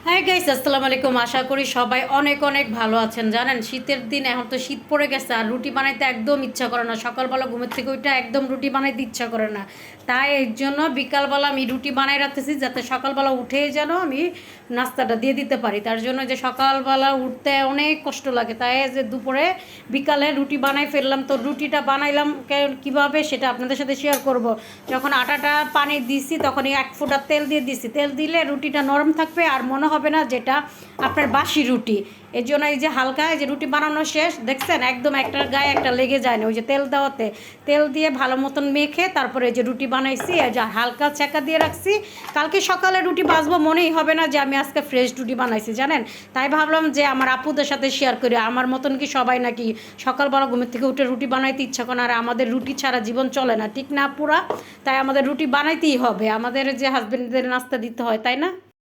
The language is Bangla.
হাই গাইস, আসসালামু আলাইকুম। আশা করি সবাই অনেক অনেক ভালো আছেন। জানেন, শীতের দিন, এখন তো শীত পড়ে গেছে, আর রুটি বানাইতে একদম ইচ্ছা করে না। সকালবেলা ঘুমের থেকে ওইটা একদম রুটি বানাইতে ইচ্ছা করে না। তাই এর জন্য বিকালবেলা আমি রুটি বানাই রাখতেছি, যাতে সকালবেলা উঠেই যেন আমি নাস্তাটা দিয়ে দিতে পারি। তার জন্য যে সকালবেলা উঠতে অনেক কষ্ট লাগে, তাই যে দুপুরে বিকালে রুটি বানাই ফেললাম। তো রুটিটা বানাইলাম কিভাবে সেটা আপনাদের সাথে শেয়ার করব। যখন আটাটা পানি দিছি, তখনই 1 ফোঁটা তেল দিয়ে দিছি। তেল দিলে রুটিটা নরম থাকবে আর মনে হবে না যেটা আপনার বাসি রুটি। এর জন্য এই যে হালকা, এই যে রুটি বানানো শেষ, দেখছেন একদম একটার গায়ে একটা লেগে যায় না। ওই যে তেল দেওয়াতে, তেল দিয়ে ভালো মতন মেখে তারপরে এই যে রুটি বানাইছি, এই যে হালকা চেকা দিয়ে রাখছি। কালকে সকালে রুটি বাজবো, মনেই হবে না যে আমি আজকে ফ্রেশ রুটি বানাইছি, জানেন। তাই ভাবলাম যে আমার আপুদের সাথে শেয়ার করি। আমার মতন কি সবাই নাকি সকালবেলা ঘুমের থেকে উঠে রুটি বানাইতে ইচ্ছা করে? আর আমাদের রুটি ছাড়া জীবন চলে না, ঠিক না পুরা? তাই আমাদের রুটি বানাইতেই হবে, আমাদের যে হাজবেন্ডদের নাস্তা দিতে হয়, তাই না?